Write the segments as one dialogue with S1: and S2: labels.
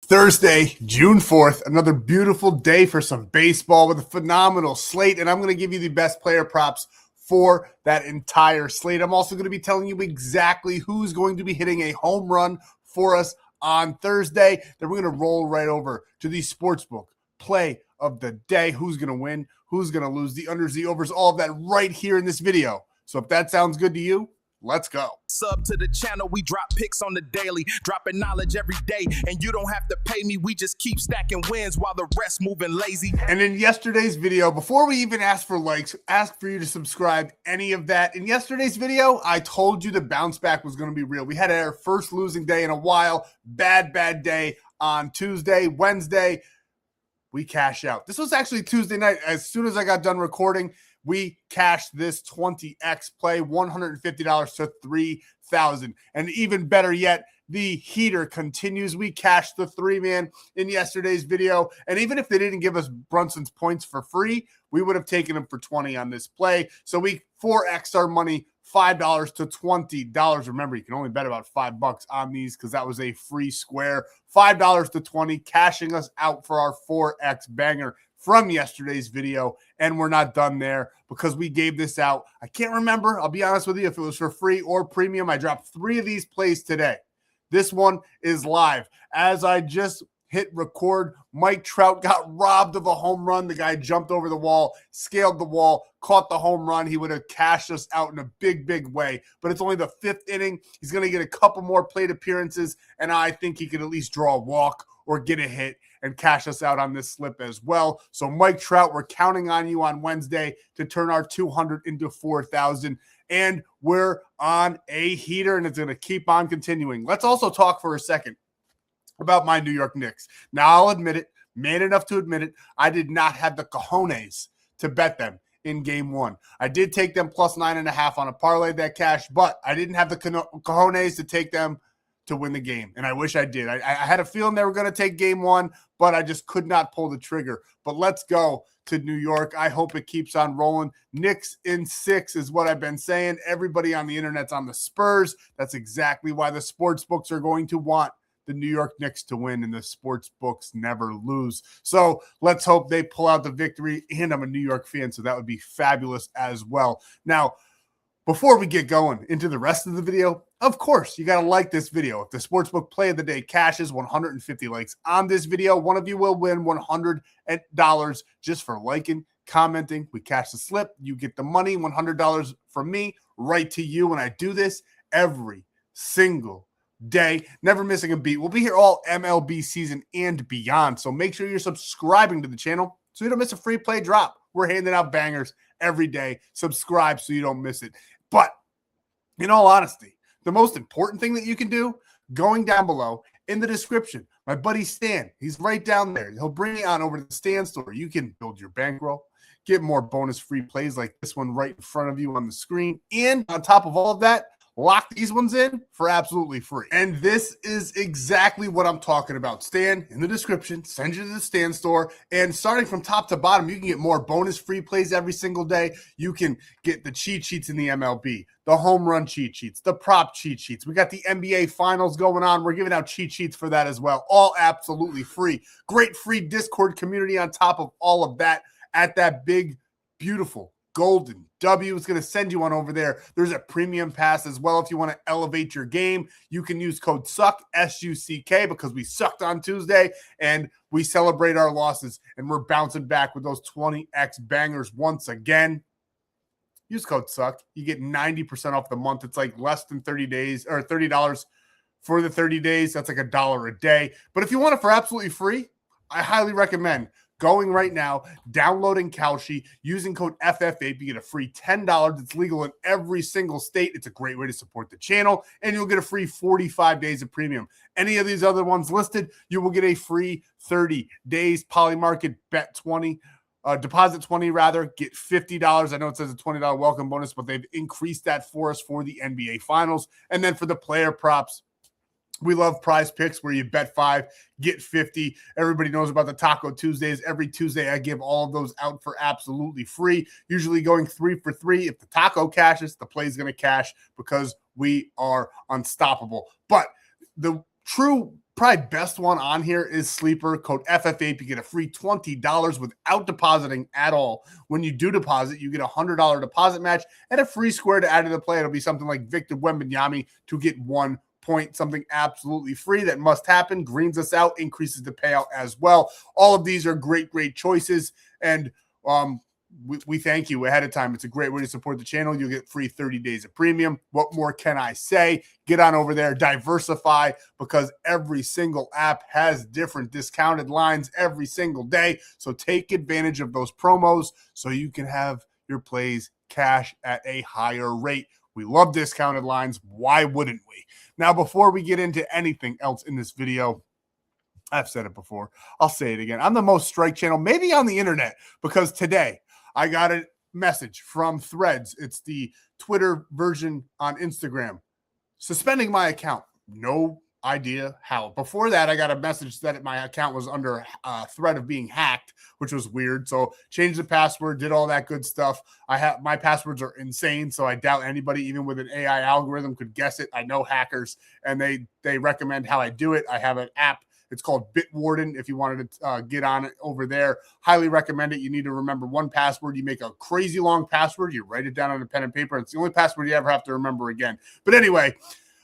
S1: Thursday, June 4th, another beautiful day for some baseball with a phenomenal slate, and I'm going to give you the best player props for that entire slate. I'm also going to be telling you exactly who's going to be hitting a home run for us on Thursday. Then we're going to roll right over to the Sportsbook play of the day. Who's going to win, who's going to lose, the unders, the overs, all of that right here in this video. So if that sounds good to you, let's go.
S2: Sub to the channel, we drop picks on the daily, dropping knowledge every day, and you don't have to pay me, we just keep stacking wins while the rest moving lazy.
S1: And in yesterday's video, before we even ask for likes, ask for you to subscribe, any of that. In yesterday's video, I told you the bounce back was going to be real. We had our first losing day in a while, bad day on Tuesday. Wednesday, we cash out. This was actually Tuesday night. As soon as I got done recording, we cashed this 20x play, $150 to $3,000. And even better yet, the heater continues. We cashed the 3-man in yesterday's video. And even if they didn't give us Brunson's points for free, we would have taken them for 20 on this play. So we 4x our money, $5 to $20. Remember, you can only bet about $5 on these because that was a free square. $5 to 20, cashing us out for our 4x banger from yesterday's video. And we're not done there because we gave this out. I can't remember, I'll be honest with you, if it was for free or premium. I dropped 3 of these plays today. This one is live. As I just hit record, Mike Trout got robbed of a home run. The guy jumped over the wall, scaled the wall, caught the home run. He would have cashed us out in a big way. But it's only the 5th inning. He's going to get a couple more plate appearances, and I think he could at least draw a walk or get a hit and cash us out on this slip as well. So Mike Trout, we're counting on you on Wednesday to turn our 200 into 4,000. And we're on a heater, and it's going to keep on continuing. Let's also talk for a second about my New York Knicks. Now, I'll admit it, man enough to admit it, I did not have the cojones to bet them in game 1. I did take them plus 9.5 on a parlay that cashed, but I didn't have the cojones to take them to win the game, and I wish I did. I had a feeling they were going to take game 1, but I just could not pull the trigger. But let's go to New York. I hope it keeps on rolling. Knicks in 6 is what I've been saying. Everybody on the internet's on the Spurs. That's exactly why the sports books are going to want the New York Knicks to win, and the sports books never lose. So let's hope they pull out the victory, and I'm a New York fan, so that would be fabulous as well. Now, before we get going into the rest of the video, of course, you got to like this video. If the Sportsbook play of the day cashes 150 likes on this video, one of you will win $100 just for liking, commenting. We cash the slip. You get the money, $100 from me, right to you. And I do this every single day, never missing a beat. We'll be here all MLB season and beyond. So make sure you're subscribing to the channel so you don't miss a free play drop. We're handing out bangers every day. Subscribe so you don't miss it. But in all honesty, the most important thing that you can do, going down below in the description, my buddy Stan, he's right down there. He'll bring you on over to the Stan.store. You can build your bankroll, get more bonus free plays like this one right in front of you on the screen. And on top of all of that, lock these ones in for absolutely free. And this is exactly what I'm talking about. Stan, in the description, send you to the Stan.store. And starting from top to bottom, you can get more bonus free plays every single day. You can get the cheat sheets in the MLB, the home run cheat sheets, the prop cheat sheets. We got the NBA finals going on. We're giving out cheat sheets for that as well. All absolutely free. Great free Discord community on top of all of that at that big, beautiful golden W. Is going to send you on over there. There's a premium pass as well. If you want to elevate your game, you can use code SUCK, S-U-C-K, because we sucked on Tuesday and we celebrate our losses and we're bouncing back with those 20x bangers once again. Use code SUCK. You get 90% off the month. It's like less than 30 days or $30 for the 30 days. That's like $1 a day. But if you want it for absolutely free, I highly recommend going right now, downloading Kalshi, using code FFAPE, you get a free $10. It's legal in every single state. It's a great way to support the channel, and you'll get a free 45 days of premium. Any of these other ones listed, you will get a free 30 days. Polymarket, bet 20, deposit 20 rather, get $50. I know it says a $20 welcome bonus, but they've increased that for us for the NBA Finals. And then for the player props, we love PrizePicks where you bet 5, get 50. Everybody knows about the Taco Tuesdays. Every Tuesday, I give all of those out for absolutely free, usually going 3 for 3. If the taco cashes, the play is going to cash because we are unstoppable. But the true probably best one on here is Sleeper. Code FFAPE. You get a free $20 without depositing at all. When you do deposit, you get a $100 deposit match and a free square to add to the play. It'll be something like Victor Wembanyama to get 1 point, something absolutely free that must happen, greens us out, increases the payout as well. All of these are great choices, and we thank you ahead of time. It's a great way to support the channel. You'll get free 30 days of premium. What more can I say? Get on over there, diversify, because every single app has different discounted lines every single day. So take advantage of those promos so you can have your plays cash at a higher rate. We love discounted lines. Why wouldn't we? Now, before we get into anything else in this video, I've said it before. I'll say it again. I'm the most strike channel maybe on the internet, because today I got a message from Threads. It's the Twitter version on Instagram, suspending my account. No idea how. Before that, I got a message that my account was under threat of being hacked, which was weird. So changed the password, did all that good stuff. My passwords are insane, so I doubt anybody, even with an AI algorithm, could guess it. I know hackers, and they recommend how I do it. I have an app. It's called Bitwarden. If you wanted to get on it over there, highly recommend it. You need to remember one password. You make a crazy long password. You write it down on a pen and paper. It's the only password you ever have to remember again. But anyway,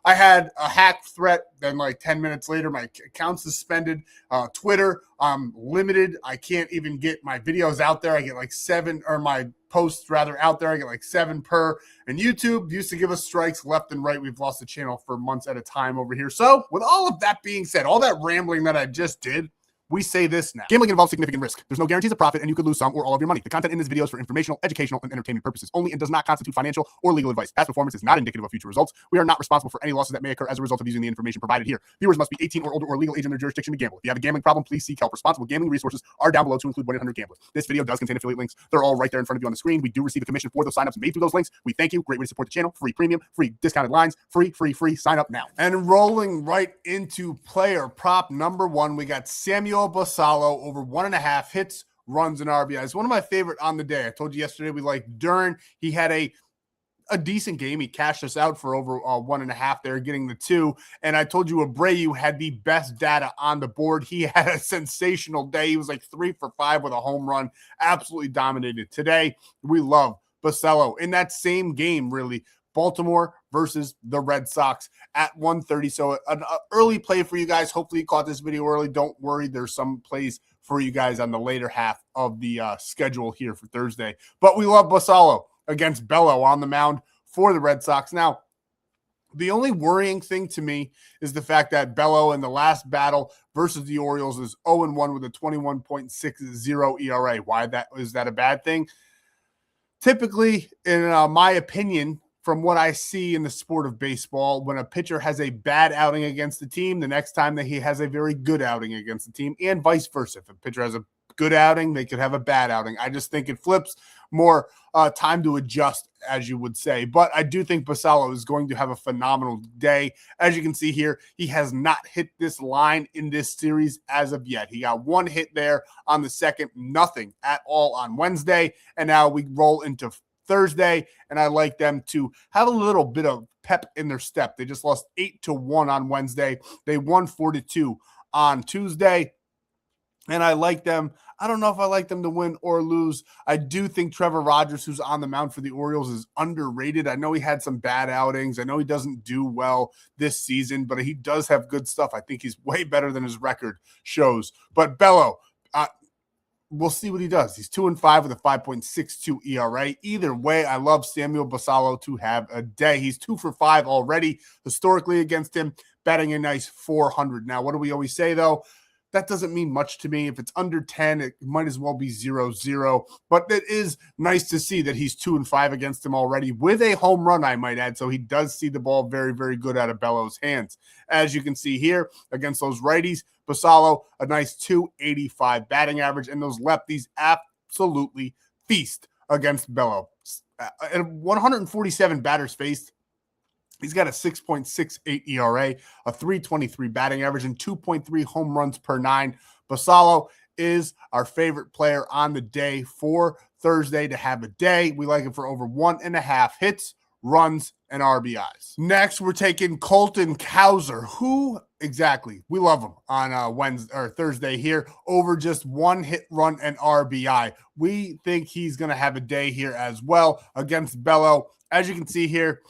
S1: I had a hack threat. Then like 10 minutes later, my account suspended. Twitter, I'm limited. I can't even get my videos out there. I get like 7, or my posts rather out there. I get like 7 per. And YouTube used to give us strikes left and right. We've lost the channel for months at a time over here. So with all of that being said, all that rambling that I just did, we say this now. Gambling involves significant risk. There's no guarantees of profit, and you could lose some or all of your money. The content in this video is for informational, educational, and entertainment purposes only and does not constitute financial or legal advice. Past performance is not indicative of future results. We are not responsible for any losses that may occur as a result of using the information provided here. Viewers must be 18 or older or legal age in their jurisdiction to gamble. If you have a gambling problem, please seek help. Responsible gambling resources are down below to include 1-800-GAMBLER. This video does contain affiliate links. They're all right there in front of you on the screen. We do receive a commission for those signups made through those links. We thank you. Great way to support the channel. Free premium, free discounted lines, free. Sign up now. And rolling right into player prop number 1, we got Samuel Basallo over 1.5 hits, runs, and RBIs. One of my favorite on the day. I told you yesterday we liked Dern. He had a decent game. He cashed us out for over 1.5 there, getting the 2. And I told you Abreu had the best data on the board. He had a sensational day. He was like 3 for 5 with a home run. Absolutely dominated. Today, we love Basallo. In that same game, really, Baltimore versus the Red Sox at 1:30. So an early play for you guys. Hopefully you caught this video early. Don't worry. There's some plays for you guys on the later half of the schedule here for Thursday. But we love Basallo against Bello on the mound for the Red Sox. Now, the only worrying thing to me is the fact that Bello in the last battle versus the Orioles is 0-1 with a 21.60 ERA. Why is that a bad thing? Typically, in my opinion, from what I see in the sport of baseball, when a pitcher has a bad outing against the team, the next time that he has a very good outing against the team, and vice versa. If a pitcher has a good outing, they could have a bad outing. I just think it flips more time to adjust, as you would say. But I do think Basallo is going to have a phenomenal day. As you can see here, he has not hit this line in this series as of yet. He got 1 hit there on the second, nothing at all on Wednesday, and now we roll into Thursday, and I like them to have a little bit of pep in their step. They just lost 8-1 on Wednesday. They won 4-2 on Tuesday, and I like them. I don't know if I like them to win or lose. I do think Trevor Rogers, who's on the mound for the Orioles, is underrated. I know he had some bad outings. I know he doesn't do well this season, but he does have good stuff. I think he's way better than his record shows. But Bello, we'll see what he does. He's 2-5 with a 5.62 ERA. Either way, I love Samuel Basallo to have a day. He's 2 for 5 already historically against him, batting a nice 400. Now, what do we always say, though? That doesn't mean much to me. If it's under 10, it might as well be 0-0. But it is nice to see that he's 2-5 against him already with a home run, I might add. So he does see the ball very, very good out of Bello's hands. As you can see here, against those righties, Basallo, a nice 285 batting average, and those lefties absolutely feast against Bello. At 147 batters faced, he's got a 6.68 ERA, a 323 batting average, and 2.3 home runs per 9. Basallo is our favorite player on the day for Thursday to have a day. We like him for over 1.5 hits, runs, and RBIs. Next, we're taking Colton Cowser, who Exactly. We love him on Wednesday or Thursday here over just 1 hit, run, and RBI. We think he's going to have a day here as well against Bello. As you can see here,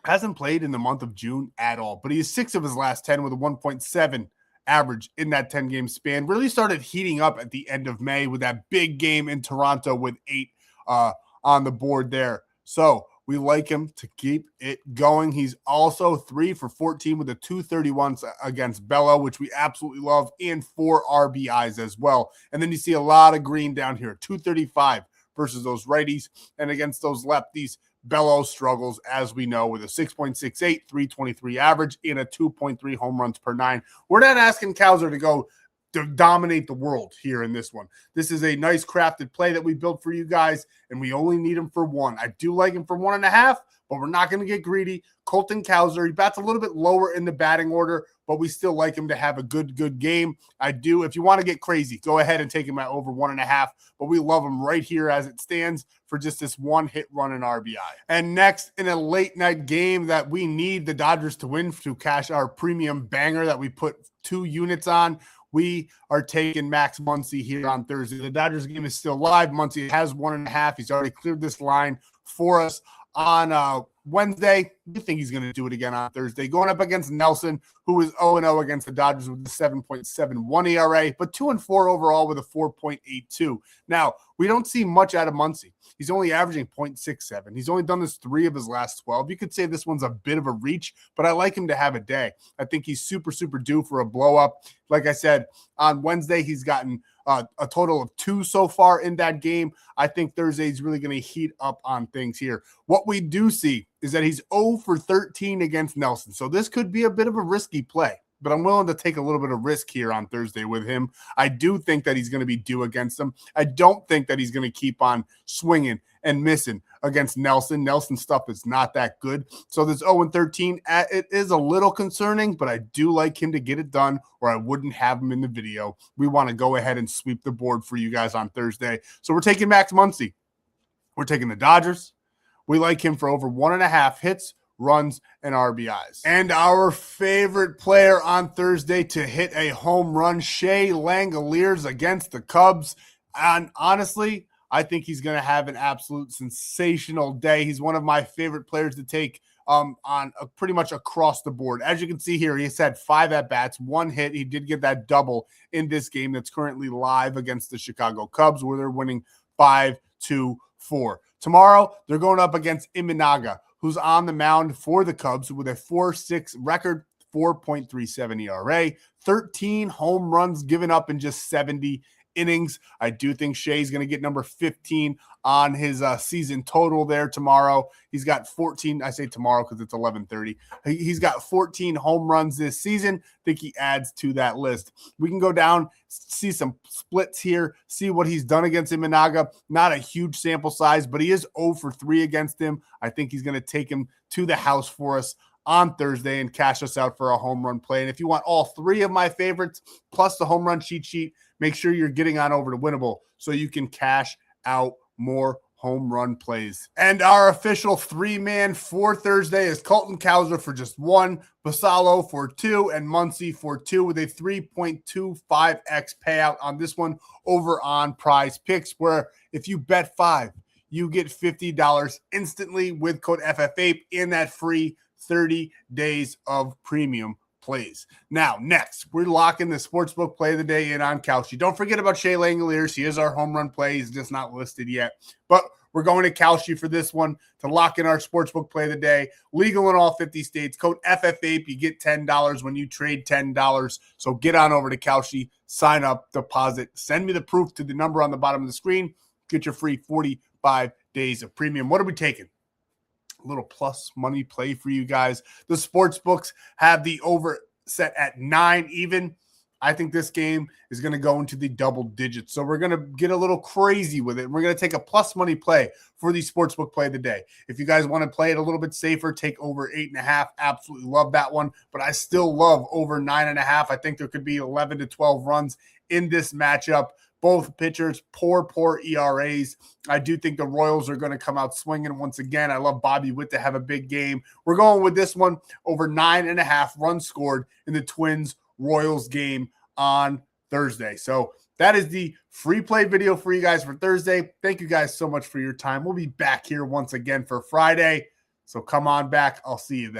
S1: hasn't played in the month of June at all, but he is 6 of his last 10 with a 1.7 average in that 10-game span. Really started heating up at the end of May with that big game in Toronto with 8 on the board there. So we like him to keep it going. He's also 3 for 14 with a 231 against Bello, which we absolutely love, and 4 RBIs as well. And then you see a lot of green down here, 235 versus those righties. And against those lefties, Bello struggles, as we know, with a 6.68, 323 average, and a 2.3 home runs per 9. We're not asking Cowser to go to dominate the world here in this one. This is a nice crafted play that we built for you guys, and we only need him for 1. I do like him for 1.5, but we're not going to get greedy. Colton Cowser, he bats a little bit lower in the batting order, but we still like him to have a good game. I do. If you want to get crazy, go ahead and take him at over 1.5, but we love him right here as it stands for just this 1 hit, run, and RBI. And next, in a late night game that we need the Dodgers to win to cash our premium banger that we put 2 units on, we are taking Max Muncy here on Thursday. The Dodgers game is still live. Muncy has 1.5. He's already cleared this line for us on Wednesday. You think he's going to do it again on Thursday. Going up against Nelson, who is 0-0 against the Dodgers with a 7.71 ERA, but 2-4 overall with a 4.82. Now, we don't see much out of Muncy. He's only averaging 0.67. He's only done this 3 of his last 12. You could say this one's a bit of a reach, but I like him to have a day. I think he's super due for a blow up. Like I said, on Wednesday, he's gotten a total of 2 so far in that game. I think Thursday's really going to heat up on things here. What we do see is that he's 0 for 13 against Nelson. So this could be a bit of a risky play, but I'm willing to take a little bit of risk here on Thursday with him. I do think that he's going to be due against him. I don't think that he's going to keep on swinging and missing against Nelson. Nelson's stuff is not that good. So this 0-13, it is a little concerning, but I do like him to get it done, or I wouldn't have him in the video. We want to go ahead and sweep the board for you guys on Thursday. So we're taking Max Muncy. We're taking the Dodgers. We like him for over 1.5 hits, runs, and RBIs. And our favorite player on Thursday to hit a home run, Shea Langoliers against the Cubs. And honestly, I think he's going to have an absolute sensational day. He's one of my favorite players to take on pretty much across the board. As you can see here, he's had 5 at-bats, 1 hit. He did get that double in this game that's currently live against the Chicago Cubs, where they're winning 5-4. Tomorrow, they're going up against Imanaga, who's on the mound for the Cubs with a 4.6 record, 4.37 ERA, 13 home runs given up in just 70 innings. I do think Shea's going to get number 15 on his season total there tomorrow. He's got 14. I say tomorrow because it's 11:30. He's got 14 home runs this season. I think he adds to that list. We can go down, see some splits here, see what he's done against Imanaga. Not a huge sample size, but he is 0 for 3 against him. I think he's going to take him to the house for us on Thursday and cash us out for a home run play. And if you want all 3 of my favorites plus the home run cheat sheet, make sure you're getting on over to Winnable so you can cash out more home run plays. And our official 3-man for Thursday is Colton Cowser for just 1, Basallo for 2, and Muncy for 2 with a 3.25x payout on this one over on PrizePicks, where if you bet 5, you get $50 instantly with code FFAPE in that free 30 days of premium plays. Now, next, we're locking the Sportsbook play of the day in on Kalshi. Don't forget about Shea Langoliers. He is our home run play. He's just not listed yet. But we're going to Kalshi for this one to lock in our Sportsbook play of the day. Legal in all 50 states. Code FFAPE. You get $10 when you trade $10. So get on over to Kalshi. Sign up, deposit. Send me the proof to the number on the bottom of the screen. Get your free 45 days of premium. What are we taking? A little plus money play for you guys. The sports books have the over set at 9 even. I think this game is going to go into the double digits. So we're going to get a little crazy with it. We're going to take a plus money play for the sportsbook play of the day. If you guys want to play it a little bit safer, take over 8.5. Absolutely love that one. But I still love over 9.5. I think there could be 11 to 12 runs in this matchup. Both pitchers, poor ERAs. I do think the Royals are going to come out swinging once again. I love Bobby Witt to have a big game. We're going with this one over 9.5 runs scored in the Twins-Royals game on Thursday. So that is the free play video for you guys for Thursday. Thank you guys so much for your time. We'll be back here once again for Friday. So come on back. I'll see you then.